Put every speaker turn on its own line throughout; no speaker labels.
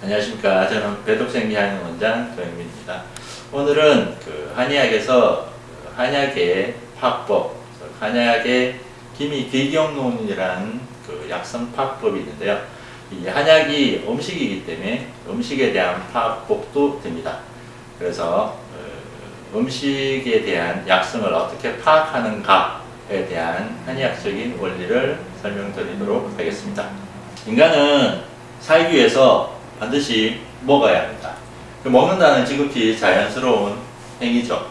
안녕하십니까. 저는 배독생리학원 원장 조영민입니다. 오늘은 한의학에서 한약의 파법, 한약의 기미귀경론이라는 약성 파법이 있는데요. 이 한약이 음식이기 때문에 음식에 대한 파법도 됩니다. 그래서 음식에 대한 약성을 어떻게 파악하는가에 대한 한의학적인 원리를 설명드리도록 하겠습니다. 인간은 살기 위해서 반드시 먹어야 합니다. 먹는다는 지극히 자연스러운 행위죠.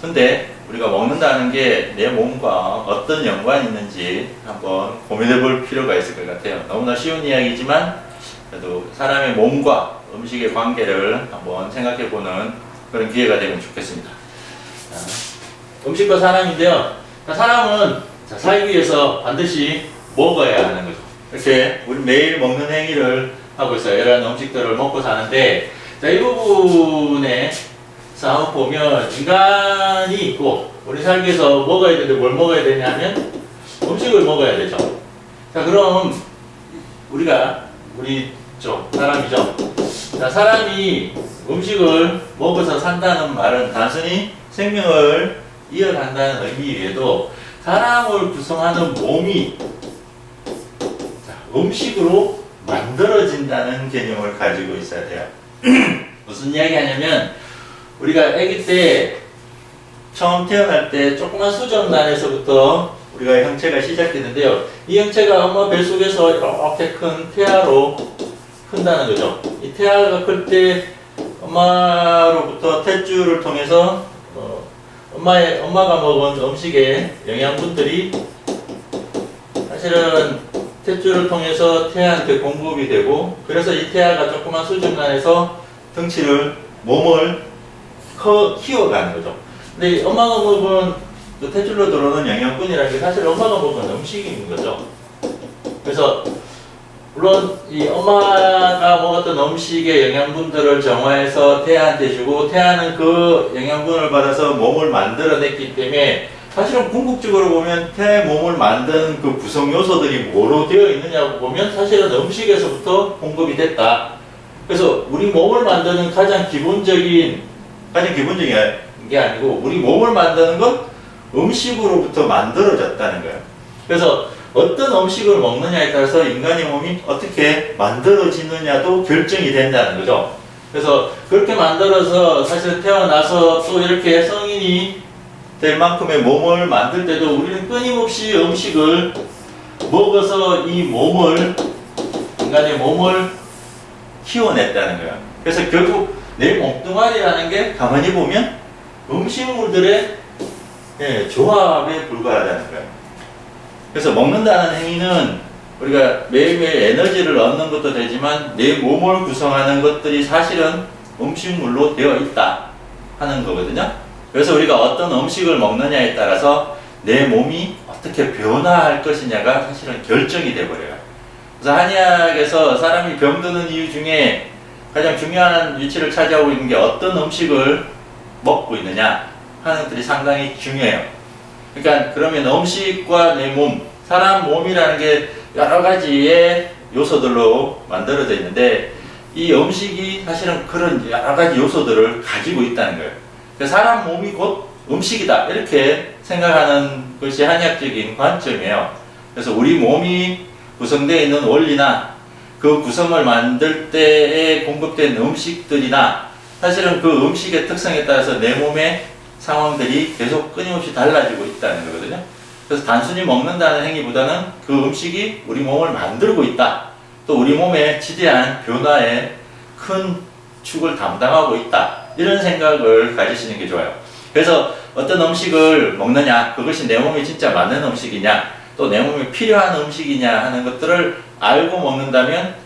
근데 우리가 먹는다는 게 내 몸과 어떤 연관이 있는지 한번 고민해 볼 필요가 있을 것 같아요. 너무나 쉬운 이야기지만 그래도 사람의 몸과 음식의 관계를 한번 생각해 보는 그런 기회가 되면 좋겠습니다. 음식과 사람인데요. 사람은 살기 위해서 반드시 먹어야 하는 거죠. 이렇게 우리 매일 먹는 행위를 하고 있어요. 이런 음식들을 먹고 사는데, 이 부분에서 한번 보면 인간이 있고 우리 살기 위해서 먹어야 되는데 뭘 먹어야 되냐면 음식을 먹어야 되죠. 자, 그럼 우리 사람이죠. 자, 사람이 음식을 먹어서 산다는 말은 단순히 생명을 이어간다는 의미 외에도 사람을 구성하는 몸이 음식으로 만들어진다는 개념을 가지고 있어야 돼요. 무슨 이야기 하냐면, 우리가 아기 때 처음 태어날 때 조그만 수정란에서부터 우리가 형체가 시작되는데요. 이 형체가 엄마 뱃속에서 이렇게 큰 태아로 큰다는 거죠. 이 태아가 클 때 엄마로부터 탯줄을 통해서 엄마가 먹은 음식의 영양분들이 사실은 탯줄을 통해서 태아한테 공급이 되고, 그래서 이 태아가 조그만 수정란에서 몸을 키워가는 거죠. 근데 엄마가 먹은 그 탯줄로 들어오는 영양분이라는 게 사실 엄마가 먹은 음식인 거죠. 그래서 물론 이 엄마가 먹었던 음식의 영양분들을 정화해서 태아한테 주고, 태아는 그 영양분을 받아서 몸을 만들어냈기 때문에 사실은 궁극적으로 보면 태아의 몸을 만드는 그 구성 요소들이 뭐로 되어 있느냐고 보면 사실은 음식에서부터 공급이 됐다. 그래서 우리 몸을 만드는 가장 기본적인 게 아니고, 우리 몸을 만드는 건 음식으로부터 만들어졌다는 거예요. 그래서 어떤 음식을 먹느냐에 따라서 인간의 몸이 어떻게 만들어지느냐도 결정이 된다는 거죠. 그래서 그렇게 만들어서 사실 태어나서 또 이렇게 성인이 될 만큼의 몸을 만들 때도 우리는 끊임없이 음식을 먹어서 인간의 몸을 키워냈다는 거예요. 그래서 결국 내 몸뚱아리라는 게 가만히 보면 음식물들의 조합에 불과하다는 거예요. 그래서 먹는다는 행위는 우리가 매일매일 에너지를 얻는 것도 되지만 내 몸을 구성하는 것들이 사실은 음식물로 되어 있다 하는 거거든요. 그래서 우리가 어떤 음식을 먹느냐에 따라서 내 몸이 어떻게 변화할 것이냐가 사실은 결정이 돼버려요. 그래서 한의학에서 사람이 병드는 이유 중에 가장 중요한 위치를 차지하고 있는 게 어떤 음식을 먹고 있느냐 하는 것들이 상당히 중요해요. 그러니까 그러면 음식과 내 몸, 사람 몸이라는 게 여러 가지의 요소들로 만들어져 있는데, 이 음식이 사실은 그런 여러 가지 요소들을 가지고 있다는 거예요. 사람 몸이 곧 음식이다, 이렇게 생각하는 것이 한의학적인 관점이에요. 그래서 우리 몸이 구성되어 있는 원리나 그 구성을 만들 때에 공급된 음식들이나 사실은 그 음식의 특성에 따라서 내 몸의 상황들이 계속 끊임없이 달라지고 있다는 거거든요. 그래서 단순히 먹는다는 행위보다는 그 음식이 우리 몸을 만들고 있다, 또 우리 몸의 지대한 변화에 큰 축을 담당하고 있다, 이런 생각을 가지시는 게 좋아요. 그래서 어떤 음식을 먹느냐, 그것이 내 몸에 진짜 맞는 음식이냐, 또 내 몸에 필요한 음식이냐 하는 것들을 알고 먹는다면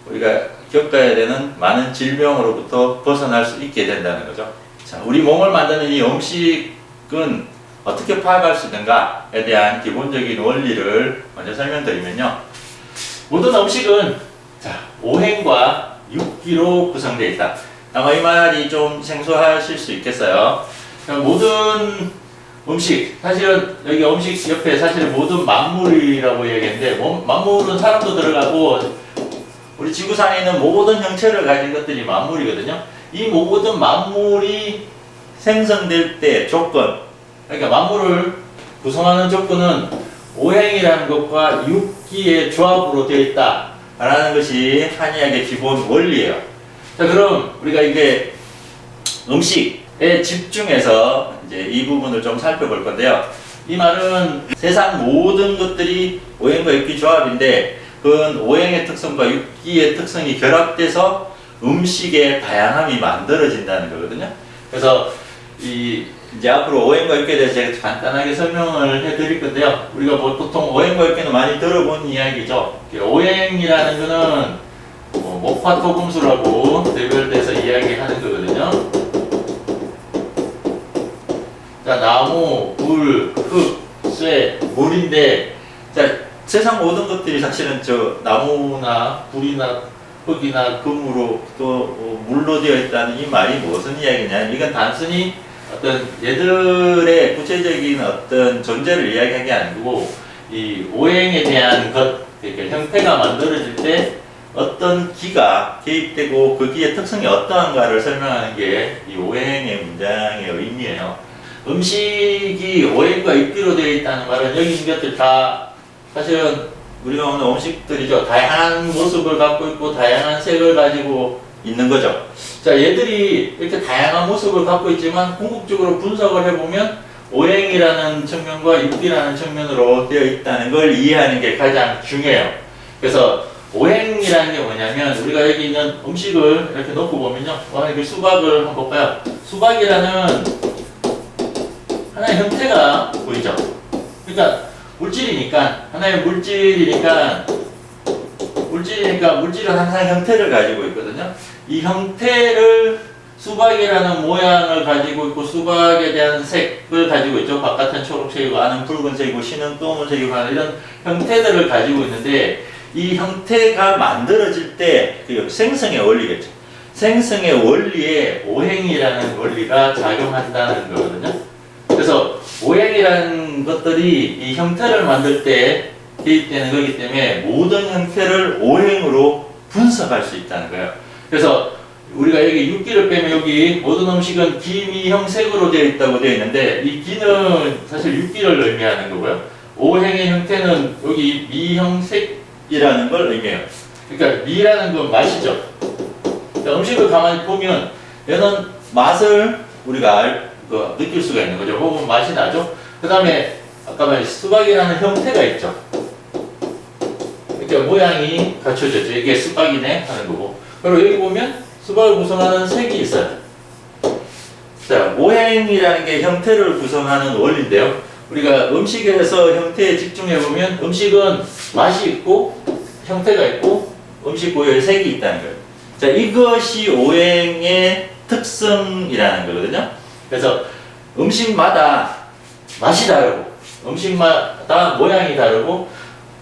우리가 겪어야 되는 많은 질병으로부터 벗어날 수 있게 된다는 거죠. 자, 우리 몸을 만드는 이 음식은 어떻게 파악할 수 있는가에 대한 기본적인 원리를 먼저 설명드리면요. 모든 음식은 오행과 육기로 구성되어 있다. 아마 이 말이 좀 생소하실 수 있겠어요. 모든 음식, 사실은 여기 음식 옆에 사실은 모든 만물이라고 얘기했는데, 만물은 사람도 들어가고 우리 지구상에 있는 모든 형체를 가진 것들이 만물이거든요. 이 모든 만물이 생성될 때 조건, 그러니까 만물을 구성하는 조건은 오행이라는 것과 육기의 조합으로 되어 있다라는 것이 한의학의 기본 원리예요. 자, 그럼 우리가 이게 음식에 집중해서 이제 이 부분을 좀 살펴볼 건데요. 이 말은 세상 모든 것들이 오행과 육기 조합인데, 그건 오행의 특성과 육기의 특성이 결합돼서 음식의 다양함이 만들어진다는 거거든요. 그래서 이제 앞으로 오행과 육기에 대해서 제가 간단하게 설명을 해드릴 건데요. 우리가 보통 오행과 육기는 많이 들어본 이야기죠. 오행이라는 거는 목화토금수라고 대별돼서 이야기하는 거거든요. 자, 나무, 불, 흙, 쇠, 물인데, 자, 세상 모든 것들이 사실은 저 나무나 불이나 흙이나 금으로 또 물로 되어 있다는 이 말이 무슨 이야기냐? 이건 단순히 어떤 얘들의 구체적인 어떤 존재를 이야기한 게 아니고, 이 오행에 대한 것, 그러니까 형태가 만들어질 때 어떤 기가 개입되고 그 기의 특성이 어떠한가를 설명하는 게 이 오행의 문장의 의미예요. 음식이 오행과 육기로 되어 있다는 말은 여기 있는 것들 다 사실은 우리가 먹는 음식들이죠. 다양한 모습을 갖고 있고 다양한 색을 가지고 있는 거죠. 자, 얘들이 이렇게 다양한 모습을 갖고 있지만 궁극적으로 분석을 해보면 오행이라는 측면과 육기라는 측면으로 되어 있다는 걸 이해하는 게 가장 중요해요. 그래서 오행이라는 게 뭐냐면, 우리가 여기 있는 음식을 이렇게 놓고 보면요. 이렇게 수박을 한번 볼까요? 수박이라는 하나의 형태가 보이죠? 그러니까 물질이니까, 하나의 물질이니까 물질은 항상 형태를 가지고 있거든요. 이 형태를 수박이라는 모양을 가지고 있고 수박에 대한 색을 가지고 있죠. 바깥은 초록색이고 안은 붉은색이고 신은 검은색이고 하는 이런 형태들을 가지고 있는데, 이 형태가 만들어질 때 그 생성의 원리겠죠. 생성의 원리에 오행이라는 원리가 작용한다는 거거든요. 그래서 오행이라는 것들이 이 형태를 만들 때 개입되는 거기 때문에 모든 형태를 오행으로 분석할 수 있다는 거예요. 그래서 우리가 여기 육기를 빼면 여기 모든 음식은 기미형색으로 되어 있다고 되어 있는데, 이 기는 사실 육기를 의미하는 거고요. 오행의 형태는 여기 미형색이라는 걸 의미해요. 그러니까 미라는 건 맛이죠. 그러니까 음식을 가만히 보면 얘는 맛을 우리가 느낄 수가 있는 거죠. 혹은 맛이 나죠. 그 다음에 아까 말한 수박이라는 형태가 있죠. 그러니까 모양이 갖춰졌죠. 이게 수박이네 하는 거고. 그리고 여기 보면 수박을 구성하는 색이 있어요. 자, 오행이라는 게 형태를 구성하는 원리인데요. 우리가 음식에서 형태에 집중해보면 음식은 맛이 있고 형태가 있고 음식 고유의 색이 있다는 거예요. 자, 이것이 오행의 특성이라는 거거든요. 그래서 음식마다 맛이 다르고 음식마다 모양이 다르고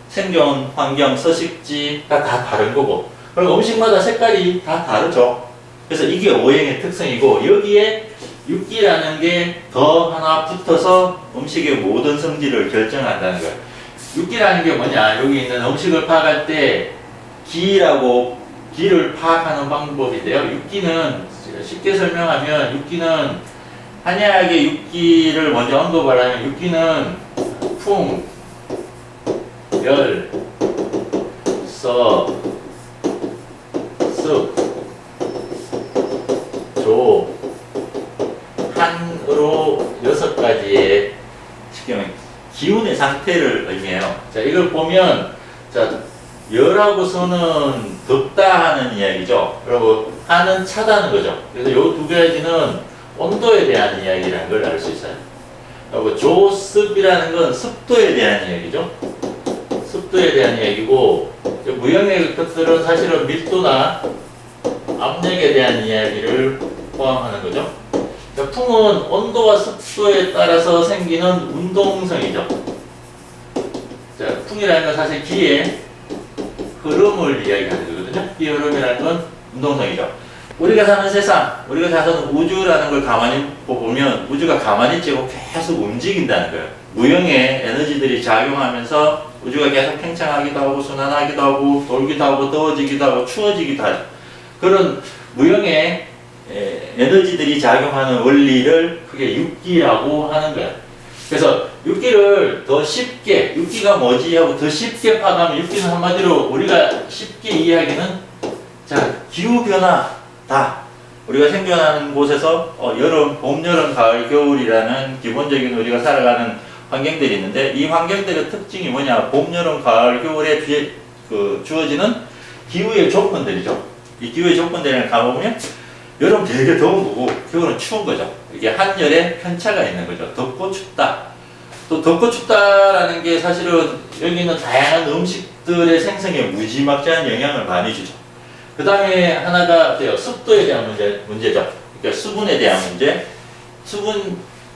생존 환경, 서식지가 다 다른 거고, 그리고 음식마다 색깔이 다 다르죠. 그래서 이게 오행의 특성이고, 여기에 육기라는 게 더 하나 붙어서 음식의 모든 성질을 결정한다는 거예요. 육기라는 게 뭐냐? 여기 있는 음식을 파악할 때 기를 파악하는 방법인데요. 육기는 쉽게 설명하면 육기는 한의학의 육기를 먼저 언급을 하면 육기는 풍, 열, 서, 습, 조, 한으로 6가지의 쉽게 말하면 기운의 상태를 의미해요. 자, 이걸 보면 자, 열하고서는 덥다 하는 이야기죠. 그리고 한은 차다는 거죠. 그래서 이 두 가지는 온도에 대한 이야기라는 걸 알 수 있어요. 그리고 조습이라는 건 습도에 대한 이야기죠. 습도에 대한 이야기고, 무형의 것들은 사실은 밀도나 압력에 대한 이야기를 포함하는 거죠. 풍은 온도와 습도에 따라서 생기는 운동성이죠. 자, 풍이라는 건 사실 기의 흐름을 이야기하는 거거든요. 이 흐름이라는 건 운동성이죠. 우리가 사는 세상, 우리가 사는 우주라는 걸 가만히 보면 우주가 가만히 있고 계속 움직인다는 거예요. 무형의 에너지들이 작용하면서 우주가 계속 팽창하기도 하고 순환하기도 하고 돌기도 하고 더워지기도 하고 추워지기도 하죠. 그런 무형의 에너지들이 작용하는 원리를 그게 육기라고 하는 거야. 그래서 육기를 더 쉽게, 육기가 뭐지 하고 더 쉽게 파악하면 육기는 한마디로 우리가 쉽게 이해하기는 자, 기후변화다. 우리가 생존하는 곳에서 여름, 봄, 여름, 가을, 겨울이라는 기본적인 우리가 살아가는 환경들이 있는데 이 환경들의 특징이 뭐냐? 봄, 여름, 가을, 겨울에 주어지는 기후의 조건들이죠. 이 기후의 조건들을 가보면 여름 되게 더운 거고 겨울은 추운 거죠. 이게 한열의 편차가 있는 거죠. 덥고 춥다. 또 덥고 춥다라는 게 사실은 여기는 다양한 음식들의 생성에 무지막지한 영향을 많이 주죠. 그 다음에 하나가 습도에 대한 문제죠. 그러니까 수분에 대한 문제,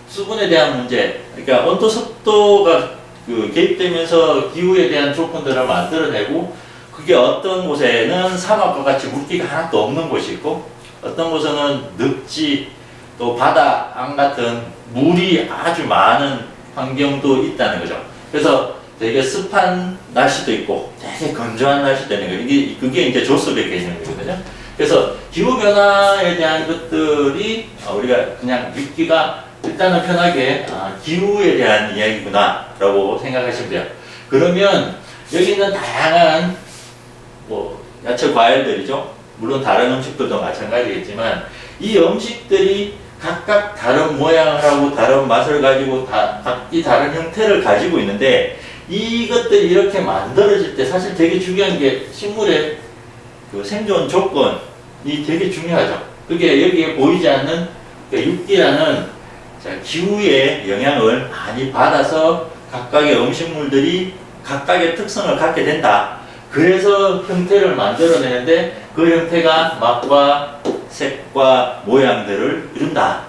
수분에 대한 문제. 그러니까 온도, 습도가 개입되면서 기후에 대한 조건들을 만들어내고 그게 어떤 곳에는 사막과 같이 물기가 하나도 없는 곳이 있고 어떤 곳에는 늪지 또 바다, 안 같은 물이 아주 많은 환경도 있다는 거죠. 그래서 되게 습한 날씨도 있고 되게 건조한 날씨도 있는 거예요. 그게 이제 조습의 개념이거든요. 그래서 기후변화에 대한 것들이 우리가 그냥 믿기가 일단은 편하게 기후에 대한 이야기구나 라고 생각하시면 돼요. 그러면 여기 있는 다양한 야채 과일들이죠. 물론 다른 음식들도 마찬가지겠지만 이 음식들이 각각 다른 모양을 하고 다른 맛을 가지고 각기 다른 형태를 가지고 있는데 이것들이 이렇게 만들어질 때 사실 되게 중요한 게 식물의 생존 조건이 되게 중요하죠. 그게 여기에 보이지 않는 육기라는 기후의 영향을 많이 받아서 각각의 음식물들이 각각의 특성을 갖게 된다. 그래서 형태를 만들어내는데 그 형태가 맛과 색과 모양들을 이룬다.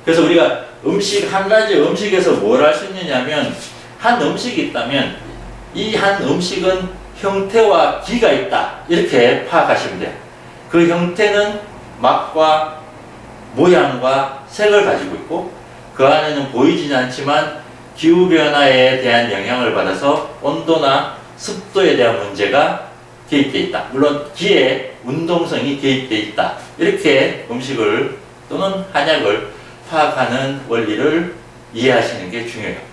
그래서 우리가 한 가지 음식에서 뭘 할 수 있느냐면 한 음식이 있다면 이 한 음식은 형태와 기가 있다. 이렇게 파악하시면 돼요. 그 형태는 맛과 모양과 색을 가지고 있고 그 안에는 보이지는 않지만 기후변화에 대한 영향을 받아서 온도나 습도에 대한 문제가 개입되어 있다. 물론 기의 운동성이 개입되어 있다. 이렇게 음식을 또는 한약을 파악하는 원리를 이해하시는 게 중요해요.